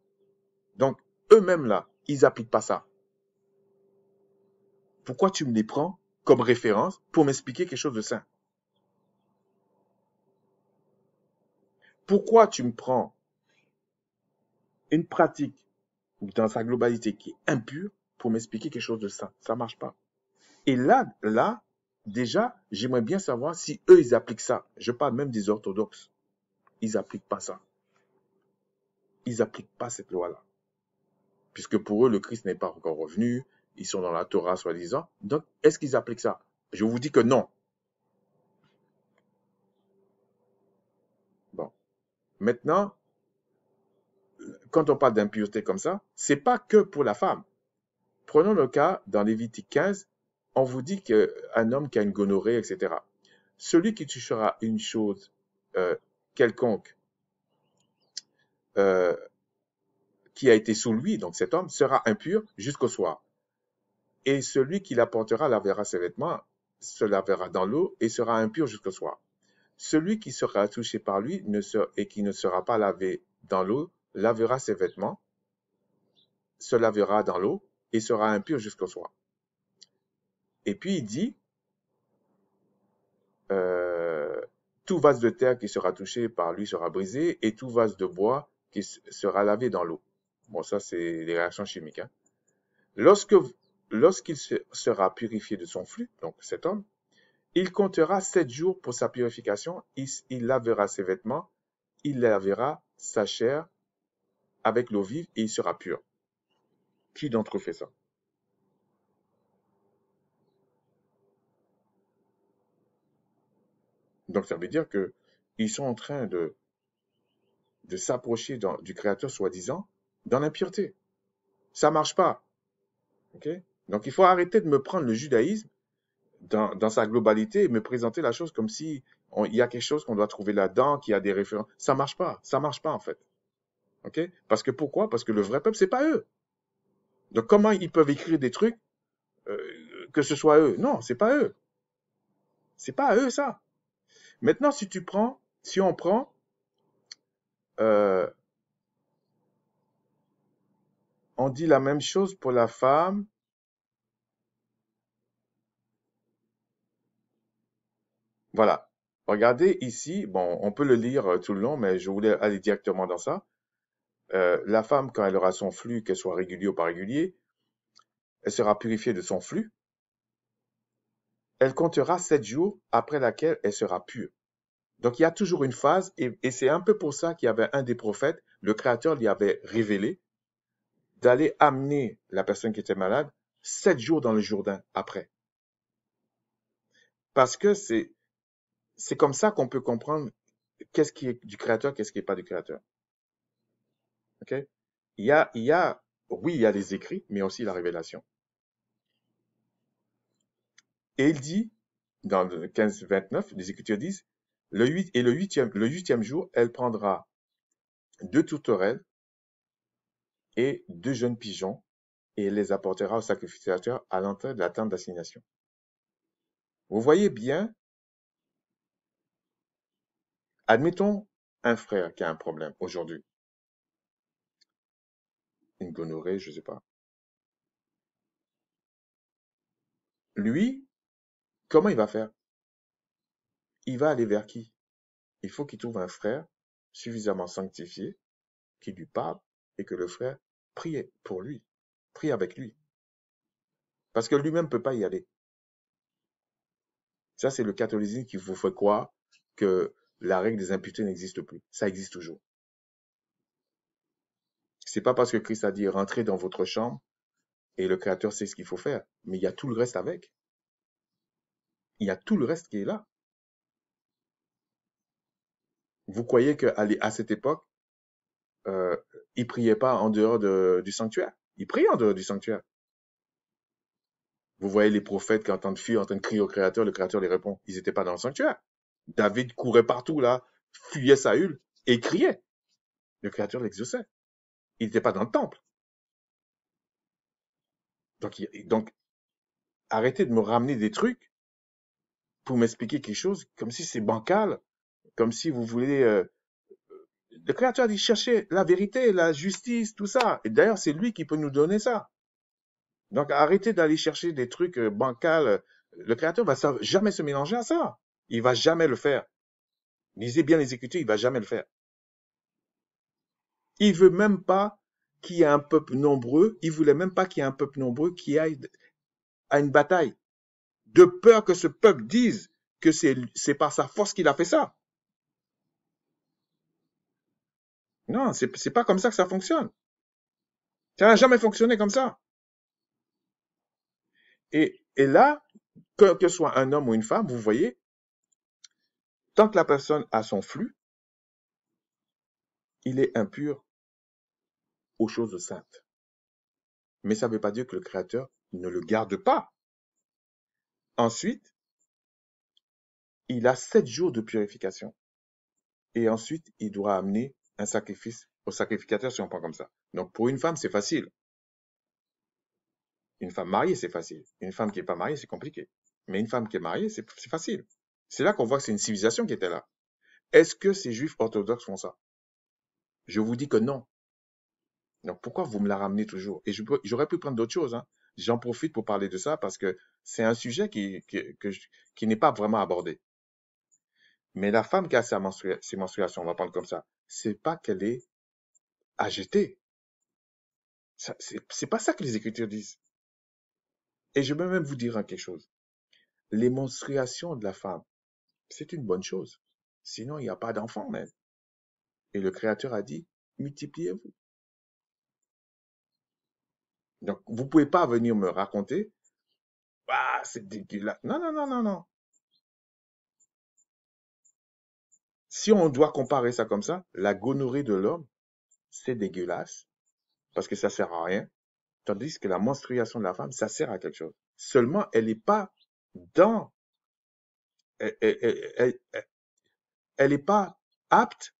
Donc, eux-mêmes là, ils n'appliquent pas ça. Pourquoi tu me les prends comme référence pour m'expliquer quelque chose de sain? Pourquoi tu me prends une pratique dans sa globalité qui est impure pour m'expliquer quelque chose de sain? Ça marche pas. Et là, déjà, j'aimerais bien savoir si eux, ils appliquent ça. Je parle même des orthodoxes. Ils n'appliquent pas ça. Ils n'appliquent pas cette loi-là. Puisque pour eux, le Christ n'est pas encore revenu. Ils sont dans la Torah, soi-disant. Donc, est-ce qu'ils appliquent ça? Je vous dis que non. Bon. Maintenant, quand on parle d'impureté comme ça, c'est pas que pour la femme. Prenons le cas, dans Lévitique 15, on vous dit qu'un homme qui a une gonorrhée, etc. Celui qui touchera une chose quelconque qui a été sous lui, donc cet homme, sera impur jusqu'au soir. Et celui qui l'apportera lavera ses vêtements, se lavera dans l'eau et sera impur jusqu'au soir. Celui qui sera touché par lui et qui ne sera pas lavé dans l'eau, lavera ses vêtements, se lavera dans l'eau et sera impur jusqu'au soir. Et puis il dit, tout vase de terre qui sera touché par lui sera brisé et tout vase de bois qui sera lavé dans l'eau. Bon, ça c'est les réactions chimiques. Hein. Lorsqu'il sera purifié de son flux, donc cet homme, il comptera 7 jours pour sa purification, il lavera ses vêtements, il lavera sa chair avec l'eau vive et il sera pur. Qui d'entre eux fait ça? Donc ça veut dire qu'ils sont en train de s'approcher du Créateur soi-disant dans l'impureté. Ça marche pas. Okay? Donc il faut arrêter de me prendre le judaïsme dans sa globalité et me présenter la chose comme si il y a quelque chose qu'on doit trouver là-dedans, qu'il y a des références. Ça marche pas en fait. Okay? Parce que pourquoi? Parce que le vrai peuple, c'est pas eux. Donc comment ils peuvent écrire des trucs que ce soit eux? Non, c'est pas eux. C'est pas eux ça. Maintenant, si on prend on dit la même chose pour la femme. Voilà. Regardez ici, bon, on peut le lire tout le long, mais je voulais aller directement dans ça. La femme, quand elle aura son flux, qu'elle soit régulier ou pas régulier, elle sera purifiée de son flux. Elle comptera 7 jours après laquelle elle sera pure. Donc il y a toujours une phase, et c'est un peu pour ça qu'il y avait un des prophètes, le Créateur lui avait révélé d'aller amener la personne qui était malade 7 jours dans le Jourdain après. Parce que c'est comme ça qu'on peut comprendre qu'est-ce qui est du Créateur, qu'est-ce qui n'est pas du Créateur. Ok? Oui, il y a les écrits, mais aussi la révélation. Et il dit, dans le 15-29, les Écritures disent, le huitième jour, elle prendra 2 tourterelles et 2 jeunes pigeons, et elle les apportera au sacrificateur à l'entrée de la tente d'assignation. Vous voyez bien, admettons un frère qui a un problème aujourd'hui, une gonorrhée, je ne sais pas. Lui, comment il va faire? Il va aller vers qui? Il faut qu'il trouve un frère suffisamment sanctifié qui lui parle et que le frère prie pour lui, prie avec lui. Parce que lui-même ne peut pas y aller. Ça, c'est le catholicisme qui vous fait croire que la règle des impuretés n'existe plus. Ça existe toujours. C'est pas parce que Christ a dit rentrez dans votre chambre et le Créateur sait ce qu'il faut faire, mais il y a tout le reste avec. Il y a tout le reste qui est là. Vous croyez qu'à cette époque, ils priaient pas en dehors du sanctuaire? Ils priaient en dehors du sanctuaire. Vous voyez les prophètes qui entendent fuir, en train de crier au Créateur, le Créateur les répond. Ils n'étaient pas dans le sanctuaire. David courait partout là, fuyait Saül et criait. Le Créateur l'exauçait. Il n'était pas dans le temple. Donc, arrêtez de me ramener des trucs pour m'expliquer quelque chose comme si c'est bancal, comme si vous voulez... Le Créateur dit chercher la vérité, la justice, tout ça. Et d'ailleurs, c'est lui qui peut nous donner ça. Donc, arrêtez d'aller chercher des trucs bancals. Le Créateur va jamais se mélanger à ça. Il va jamais le faire. Lisez bien les Écritures, il va jamais le faire. Il veut même pas qu'il y ait un peuple nombreux. Il voulait même pas qu'il y ait un peuple nombreux qui aille à une bataille. de peur que ce peuple dise que c'est par sa force qu'il a fait ça. Non, c'est pas comme ça que ça fonctionne. Ça n'a jamais fonctionné comme ça. Et là, que soit un homme ou une femme, vous voyez, tant que la personne a son flux, il est impur aux choses saintes. Mais ça ne veut pas dire que le Créateur ne le garde pas. Ensuite, il a 7 jours de purification. Et ensuite, il doit amener un sacrifice au sacrificateur, si on prend comme ça. Donc, pour une femme, c'est facile. Une femme mariée, c'est facile. Une femme qui n'est pas mariée, c'est compliqué. Mais une femme qui est mariée, c'est facile. C'est là qu'on voit que c'est une civilisation qui était là. Est-ce que ces juifs orthodoxes font ça? Je vous dis que non. Donc, pourquoi vous me la ramenez toujours? Et j'aurais pu prendre d'autres choses, hein. J'en profite pour parler de ça parce que c'est un sujet qui n'est pas vraiment abordé. Mais la femme qui a ses menstruations, on va prendre comme ça, c'est pas qu'elle est agitée. C'est pas ça que les Écritures disent. Et je peux même vous dire quelque chose. Les menstruations de la femme, c'est une bonne chose. Sinon, il n'y a pas d'enfant même. Et le Créateur a dit, multipliez-vous. Donc, vous ne pouvez pas venir me raconter, ah, c'est dégueulasse. Non, non, non, non, non. Si on doit comparer ça comme ça, la gonorrhée de l'homme, c'est dégueulasse parce que ça sert à rien. Tandis que la menstruation de la femme, ça sert à quelque chose. Seulement, elle n'est pas dans, elle n'est pas apte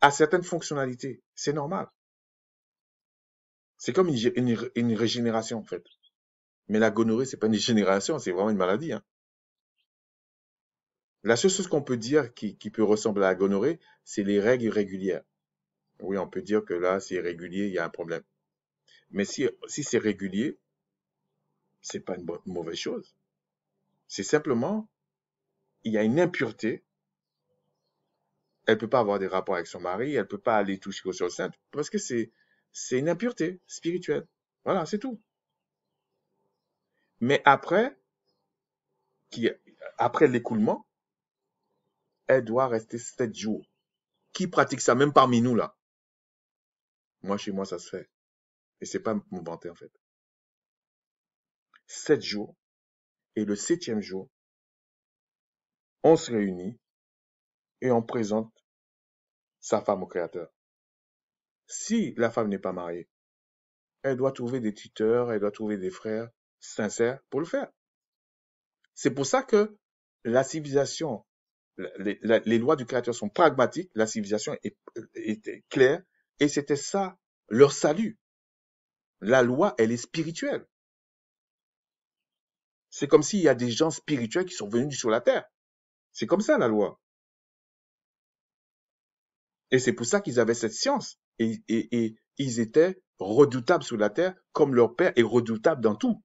à certaines fonctionnalités. C'est normal. C'est comme une régénération, en fait. Mais la gonorrhée, c'est pas une régénération, c'est vraiment une maladie, hein. La seule chose qu'on peut dire qui peut ressembler à la gonorrhée, c'est les règles irrégulières. Oui, on peut dire que là, c'est irrégulier, il y a un problème. Mais si c'est régulier, c'est pas une mauvaise chose. C'est simplement, il y a une impureté. Elle peut pas avoir des rapports avec son mari, elle peut pas aller toucher aux choses saintes, parce que c'est une impureté spirituelle. Voilà, c'est tout. Mais après l'écoulement, elle doit rester 7 jours. Qui pratique ça, même parmi nous, là? Moi, chez moi, ça se fait. Et c'est pas me vanter, en fait. 7 jours. Et le 7e jour, on se réunit et on présente sa femme au Créateur. Si la femme n'est pas mariée, elle doit trouver des tuteurs, elle doit trouver des frères sincères pour le faire. C'est pour ça que la civilisation, les lois du Créateur sont pragmatiques, la civilisation est claire, et c'était ça leur salut. La loi, elle est spirituelle. C'est comme s'il y a des gens spirituels qui sont venus sur la terre. C'est comme ça la loi. Et c'est pour ça qu'ils avaient cette science. Et ils étaient redoutables sur la terre, comme leur père est redoutable dans tout.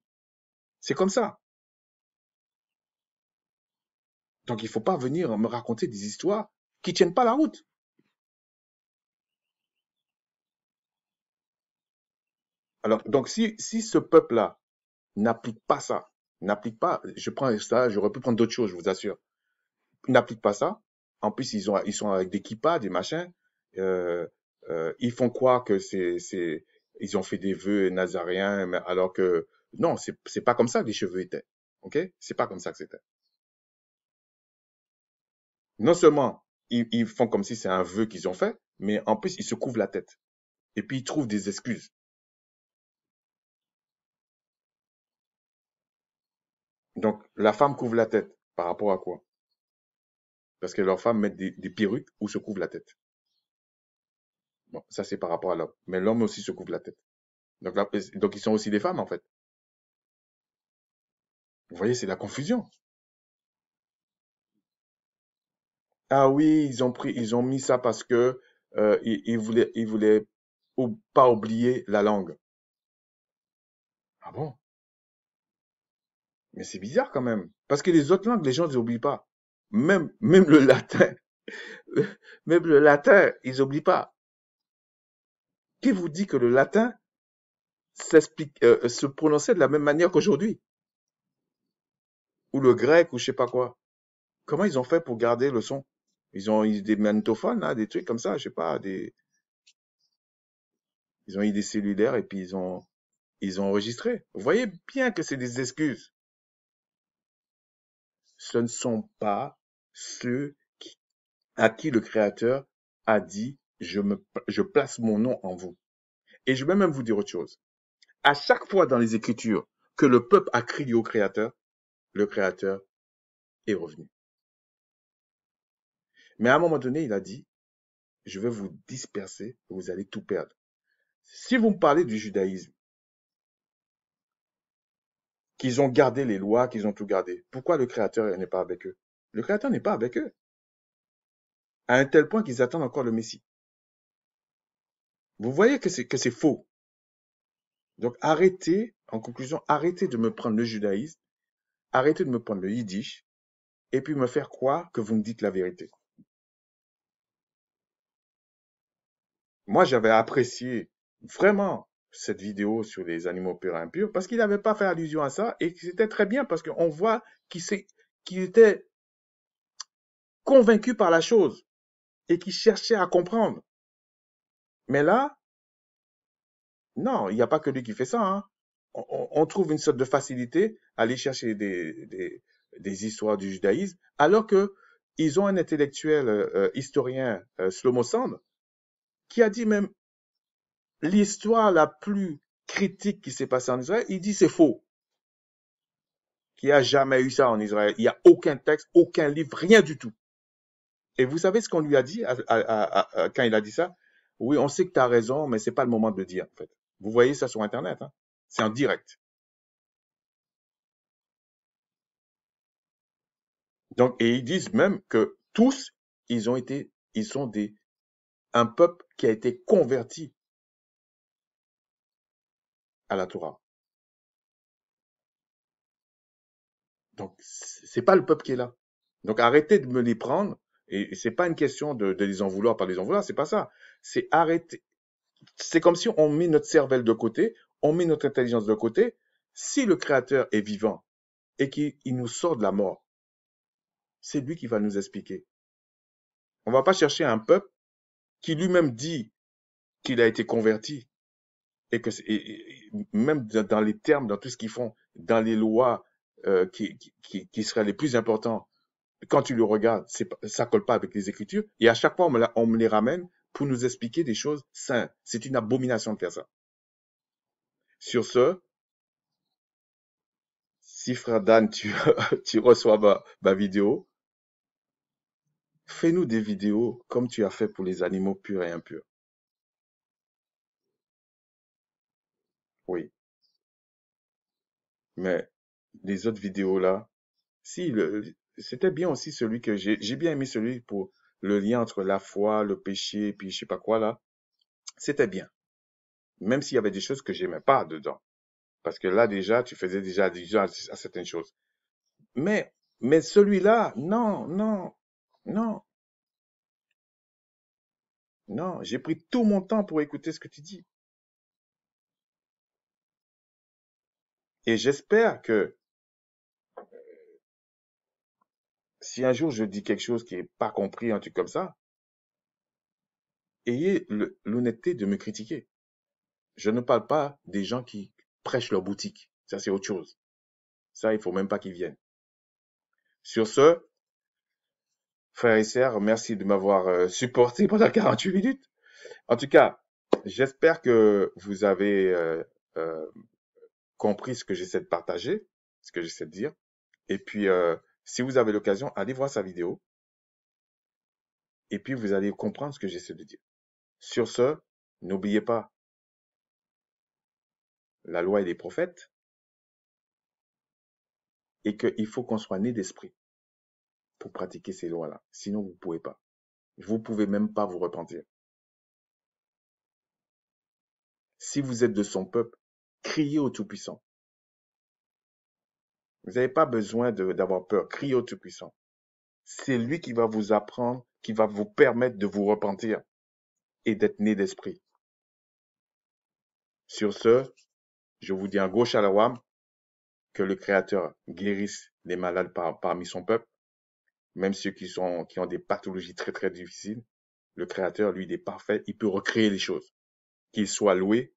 C'est comme ça. Donc il ne faut pas venir me raconter des histoires qui ne tiennent pas la route. Alors, donc si ce peuple-là n'applique pas ça, n'applique pas, je prends ça, j'aurais pu prendre d'autres choses, je vous assure, n'applique pas ça, en plus ils sont avec des kippas, des machins, euh, ils font croire que ils ont fait des vœux nazaréens, alors que non, c'est pas comme ça que les cheveux étaient, ok? C'est pas comme ça que c'était. Non seulement ils font comme si c'est un vœu qu'ils ont fait, mais en plus ils se couvrent la tête. Et puis ils trouvent des excuses. Donc la femme couvre la tête par rapport à quoi? Parce que leurs femmes mettent des perruques ou se couvrent la tête. Bon, ça c'est par rapport à l'homme. Mais l'homme aussi se couvre la tête. Donc ils sont aussi des femmes en fait. Vous voyez, c'est la confusion. Ah oui, ils ont mis ça parce que ils voulaient pas oublier la langue. Ah bon? Mais c'est bizarre quand même. Parce que les autres langues, les gens ne les oublient pas. Même le latin, même le latin, ils n'oublient pas. Qui vous dit que le latin se prononçait de la même manière qu'aujourd'hui? ou le grec, ou je sais pas quoi. Comment ils ont fait pour garder le son? Ils ont eu des magnétophones, là, des trucs comme ça, je sais pas, ils ont eu des cellulaires et puis ils ont enregistré. Vous voyez bien que c'est des excuses. Ce ne sont pas ceux à qui le Créateur a dit, je place mon nom en vous. Et je vais même vous dire autre chose. À chaque fois dans les Écritures que le peuple a crié au Créateur, le Créateur est revenu. Mais à un moment donné, il a dit, je vais vous disperser, vous allez tout perdre. Si vous me parlez du judaïsme, qu'ils ont gardé les lois, qu'ils ont tout gardé, pourquoi le Créateur n'est pas avec eux? Le Créateur n'est pas avec eux, à un tel point qu'ils attendent encore le Messie. Vous voyez que c'est faux. Donc arrêtez, en conclusion, arrêtez de me prendre le judaïsme, arrêtez de me prendre le yiddish, et puis me faire croire que vous me dites la vérité. Moi, j'avais apprécié vraiment cette vidéo sur les animaux purs et impurs parce qu'il n'avait pas fait allusion à ça et que c'était très bien parce qu'on voit qu'il était convaincu par la chose et qu'il cherchait à comprendre. Mais là, non, il n'y a pas que lui qui fait ça, hein. On trouve une sorte de facilité à aller chercher des histoires du judaïsme, alors que ils ont un intellectuel historien, Shlomo Sand, qui a dit même l'histoire la plus critique qui s'est passée en Israël, il dit c'est faux, qu'il n'y a jamais eu ça en Israël. Il n'y a aucun texte, aucun livre, rien du tout. Et vous savez ce qu'on lui a dit quand il a dit ça? Oui, on sait que tu as raison, mais c'est pas le moment de le dire, en fait. Vous voyez ça sur Internet, hein? C'est en direct. Donc, et ils disent même que tous, ils sont un peuple qui a été converti à la Torah. Donc, c'est pas le peuple qui est là. Donc, arrêtez de me les prendre. Et c'est pas une question de les en vouloir, pas les en vouloir, c'est pas ça. C'est arrêter. C'est comme si on met notre cervelle de côté, on met notre intelligence de côté. Si le Créateur est vivant et qu'il nous sort de la mort, c'est lui qui va nous expliquer. On va pas chercher un peuple qui lui-même dit qu'il a été converti et que même dans les termes, dans tout ce qu'ils font, dans les lois qui seraient les plus importants, quand tu le regardes, ça colle pas avec les Écritures. Et à chaque fois, on me les ramène pour nous expliquer des choses saintes. C'est une abomination de faire ça. Sur ce, si frère Dan, tu reçois ma vidéo, fais-nous des vidéos comme tu as fait pour les animaux purs et impurs. Oui, mais les autres vidéos là, si, c'était bien aussi celui que j'ai bien aimé celui pour le lien entre la foi, le péché, puis je sais pas quoi là. C'était bien. Même s'il y avait des choses que j'aimais pas dedans. Parce que là, déjà, tu faisais déjà allusion à certaines choses. Mais, mais celui-là, non, non, non, non. J'ai pris tout mon temps pour écouter ce que tu dis. Et j'espère que si un jour je dis quelque chose qui est pas compris, un truc comme ça, ayez l'honnêteté de me critiquer. Je ne parle pas des gens qui prêchent leur boutique. Ça, c'est autre chose. Ça, il faut même pas qu'ils viennent. Sur ce, frères et sœurs, merci de m'avoir supporté pendant 48 minutes. En tout cas, j'espère que vous avez euh, compris ce que j'essaie de partager, ce que j'essaie de dire. Et puis, si vous avez l'occasion, allez voir sa vidéo. Et puis, vous allez comprendre ce que j'essaie de dire. Sur ce, n'oubliez pas la loi et les prophètes et qu'il faut qu'on soit né d'esprit pour pratiquer ces lois-là. Sinon, vous ne pouvez pas. Vous ne pouvez même pas vous repentir. Si vous êtes de son peuple, criez au Tout-Puissant. Vous n'avez pas besoin d'avoir peur. Criez au Tout-Puissant. C'est lui qui va vous apprendre, qui va vous permettre de vous repentir et d'être né d'esprit. Sur ce, je vous dis un gros shalom, que le Créateur guérisse les malades parmi son peuple, même ceux qui ont des pathologies très, très difficiles. Le Créateur, lui, il est parfait. Il peut recréer les choses. Qu'il soit loué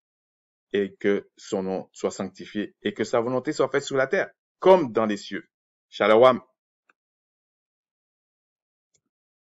et que son nom soit sanctifié et que sa volonté soit faite sur la terre, comme dans les cieux. Shalom.